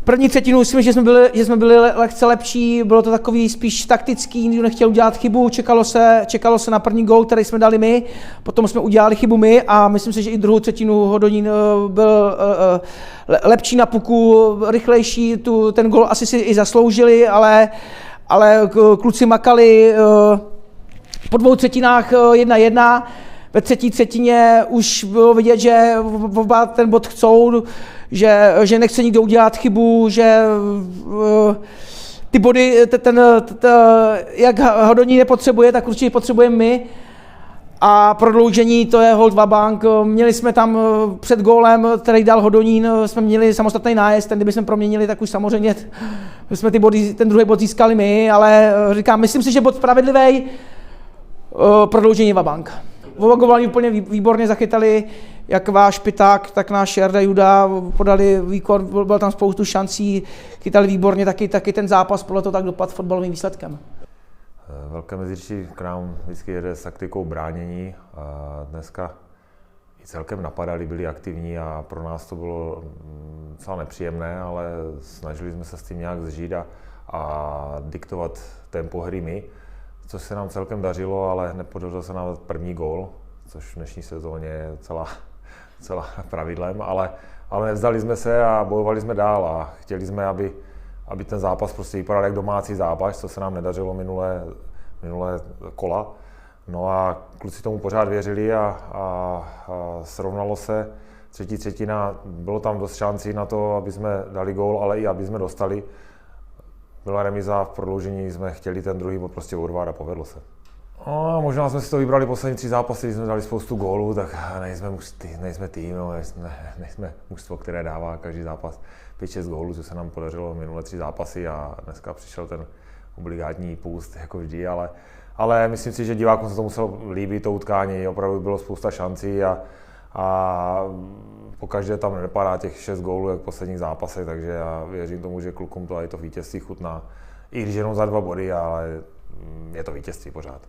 První třetinu myslím, že jsme byli lehce lepší, bylo to takový spíš taktický, nikdo nechtěl udělat chybu, čekalo se na první gól, který jsme dali my, potom jsme udělali chybu my a myslím si, že i druhou třetinu Hodonín byl lepší na puku, rychlejší, ten gól asi si i zasloužili, ale kluci makali po dvou třetinách 1-1. Ve třetí třetině už bylo vidět, že oba ten bod chcou, že nechce nikdo udělat chybu, že ty body, jak Hodonín nepotřebuje, tak určitě potřebujeme my. A prodloužení, to je hold vabank. Měli jsme tam před gólem, který dal Hodonín, jsme měli samostatný nájezd, ten kdyby jsme proměnili, tak už samozřejmě jsme ten druhý bod získali my, ale říkám, myslím si, že bod spravedlivý, prodloužení vabank. Oba úplně výborně zachytali, jak váš Piták, tak náš Jarda Juda, podali výkon, bylo tam spoustu šancí, chytali výborně, taky ten zápas, podle toho tak dopadl fotbalovým výsledkem. Velké Meziříčí k nám vždycky jede s taktikou bránění a dneska i celkem napadali, byli aktivní a pro nás to bylo docela nepříjemné, ale snažili jsme se s tím nějak zžít a diktovat tempo hry my, což se nám celkem dařilo, ale nepodařilo se nám první gól, což v dnešní sezóně je celá pravidlem, ale nevzdali jsme se a bojovali jsme dál a chtěli jsme, aby ten zápas prostě vypadal jak domácí zápas, co se nám nedařilo minulé kola. No a kluci tomu pořád věřili a srovnalo se. Třetí třetina, bylo tam dost šancí na to, aby jsme dali gól, ale i aby jsme dostali. Byla remíza, v prodloužení jsme chtěli ten druhý bod prostě urvat a povedlo se. No a možná jsme si to vybrali poslední 3 zápasy, kdy jsme dali spoustu gólů, tak nejsme tým, nejsme mužstvo, které dává každý zápas 5-6 gólů, co se nám podařilo minulé 3 zápasy a dneska přišel ten obligátní půst jako vždy, ale myslím si, že divákům se to muselo líbit, to utkání, opravdu bylo spousta šancí a pokaždé tam nepadá těch 6 gólů jak v posledních zápasech, takže já věřím tomu, že klukům to i to vítězství chutná, i když jenom za 2 body, ale je to vítězství pořád.